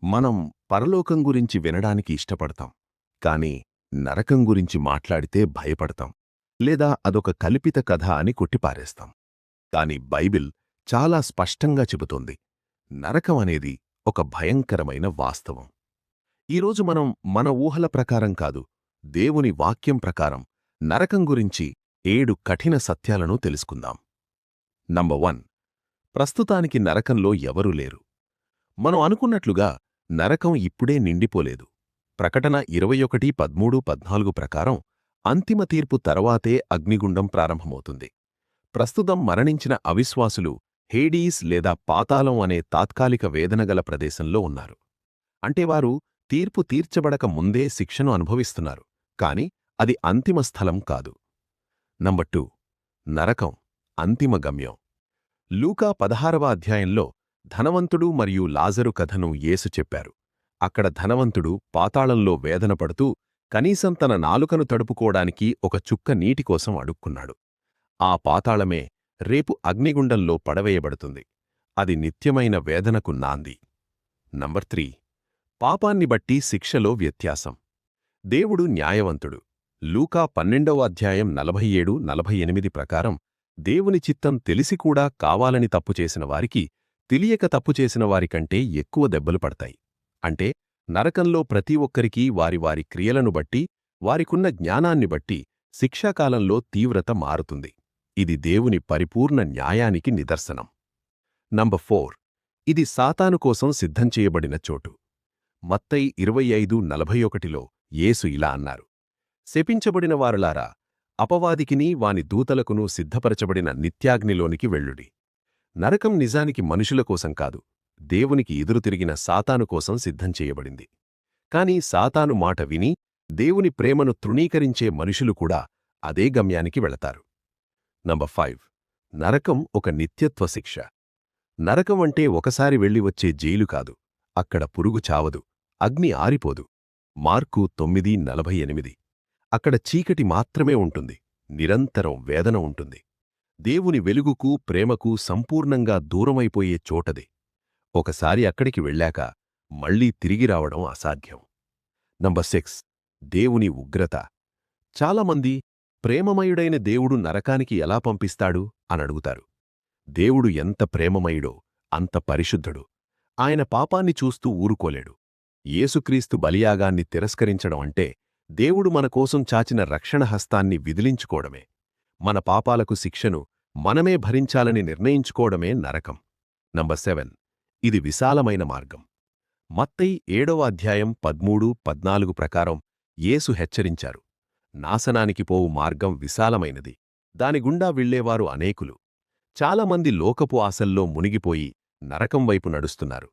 మనం పరలోకం గురించి వినడానికి ఇష్టపడతాం, కాని నరకం గురించి మాట్లాడితే భయపడతాం, లేదా అదొక కల్పిత కథ అని కొట్టిపారేస్తాం. కాని బైబిల్ చాలా స్పష్టంగా చెబుతోంది, నరకం అనేది ఒక భయంకరమైన వాస్తవం. ఈరోజు మనం మన ఊహల ప్రకారం కాదు, దేవుని వాక్యం ప్రకారం నరకం గురించి 7 కఠిన సత్యాలను తెలుసుకుందాం. నంబర్ 1. ప్రస్తుతానికి నరకంలో ఎవరూ లేరు. మనం అనుకున్నట్లుగా నరకం ఇప్పుడే నిండిపోలేదు. ప్రకటన 21:13-14 ప్రకారం అంతిమ తీర్పు తర్వాతే అగ్నిగుండం ప్రారంభమవుతుంది. ప్రస్తుతం మరణించిన అవిశ్వాసులు హేడీస్ లేదా పాతాళం అనే తాత్కాలిక వేదనగల ప్రదేశంలో ఉన్నారు. అంటే వారు తీర్పు తీర్చబడక ముందే శిక్షను అనుభవిస్తున్నారు, కాని అది అంతిమ స్థలం కాదు. నంబర్ 2. నరకం అంతిమ గమ్యం. లూకా 16వ అధ్యాయంలో ధనవంతుడు మరియు లాజరు కథను యేసు చెప్పారు. అక్కడ ధనవంతుడు పాతాళంలో వేదన పడుతూ కనీసం తన నాలుకను తడుపుకోవడానికి ఒక చుక్క నీటి కోసం అడుక్కున్నాడు. ఆ పాతాళమే రేపు అగ్నిగుండంలో పడవేయబడుతుంది. అది నిత్యమైన వేదనకు నాంది. నంబర్ 3. పాపాన్ని బట్టి శిక్షలో వ్యత్యాసం. దేవుడు న్యాయవంతుడు. లూకా 12వ అధ్యాయం 47-48 ప్రకారం దేవుని చిత్తం తెలిసి కూడా కావాలని తప్పు చేసిన వారికి తెలియక తప్పు చేసిన వారికంటే ఎక్కువ దెబ్బలు పడతాయి. అంటే నరకంలో ప్రతి ఒక్కరికీ వారి వారి క్రియలను బట్టి, వారికున్న జ్ఞానాన్ని బట్టి శిక్షాకాలంలో తీవ్రత మారుతుంది. ఇది దేవుని పరిపూర్ణ న్యాయానికి నిదర్శనం. నంబర్ 4. ఇది సాతాను కోసం సిద్ధం చేయబడిన చోటు. మత్తయి 25:41లో యేసు ఇలా అన్నారు: శపించబడిన వారులారా, అపవాదికిని వాని దూతలకును సిద్ధపరచబడిన నిత్యాగ్నిలోనికి వెళ్ళుడి. నరకం నిజానికి మనుషుల కోసం కాదు, దేవునికి ఎదురుతిరిగిన సాతాను కోసం సిద్ధం చేయబడింది. కాని సాతాను మాట విని దేవుని ప్రేమను తృణీకరించే మనుషులు కూడా అదే గమ్యానికి వెళతారు. నంబర్ 5. నరకం ఒక నిత్యత్వ శిక్ష. నరకం అంటే ఒకసారి వెళ్ళి వచ్చే జైలు కాదు. అక్కడ పురుగు చావదు, అగ్ని ఆరిపోదు. మార్కు 9:48. అక్కడ చీకటి మాత్రమే ఉంటుంది, నిరంతరం వేదన ఉంటుంది. దేవుని వెలుగుకు ప్రేమకు సంపూర్ణంగా దూరమైపోయే చోటదే. ఒకసారి అక్కడికి వెళ్ళాక మళ్లీ తిరిగి రావడం అసాధ్యం. నంబర్ 6. దేవుని ఉగ్రత. చాలామంది ప్రేమమయుడైన దేవుడు నరకానికి ఎలా పంపిస్తాడు అని అడుగుతారు. దేవుడు ఎంత ప్రేమమయుడో అంత పరిశుద్ధుడు. ఆయన పాపాన్ని చూస్తూ ఊరుకోలేడు. యేసుక్రీస్తు బలియాగాన్ని తిరస్కరించడం అంటే దేవుడు మన కోసం చాచిన రక్షణ హస్తాన్ని విదిలించుకోవడమే. మన పాపాలకు శిక్షను మనమే భరించాలని నిర్ణయించుకోవడమే నరకం. నంబర్ 7. ఇది విశాలమైన మార్గం. మత్తయి 7వ అధ్యాయం 13-14 ప్రకారం యేసు హెచ్చరించారు: నాశనానికి పోవు మార్గం విశాలమైనది, దానిగుండా వెళ్లేవారు అనేకులు. చాలామంది లోకపు ఆశల్లో మునిగిపోయి నరకం వైపు నడుస్తున్నారు.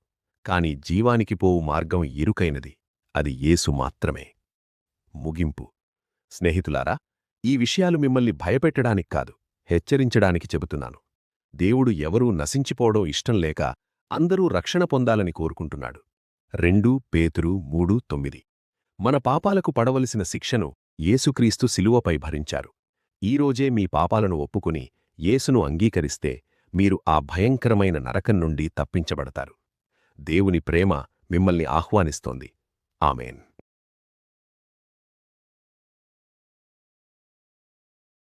కాని జీవానికి పోవు మార్గం ఇరుకైనది, అది యేసు మాత్రమే. ముగింపు. స్నేహితులారా, ఈ విషయాలు మిమ్మల్ని భయపెట్టడానికి కాదు, హెచ్చరించడానికి చెబుతున్నాను. దేవుడు ఎవరూ నశించిపోవడం ఇష్టం లేక అందరూ రక్షణ పొందాలని కోరుకుంటున్నాడు. 2 పేతురు 3:9. మన పాపాలకు పడవలసిన శిక్షను యేసుక్రీస్తు శిలువపై భరించారు. ఈరోజే మీ పాపాలను ఒప్పుకుని యేసును అంగీకరిస్తే మీరు ఆ భయంకరమైన నరకం నుండి తప్పించబడతారు. దేవుని ప్రేమ మిమ్మల్ని ఆహ్వానిస్తోంది. ఆమేన్.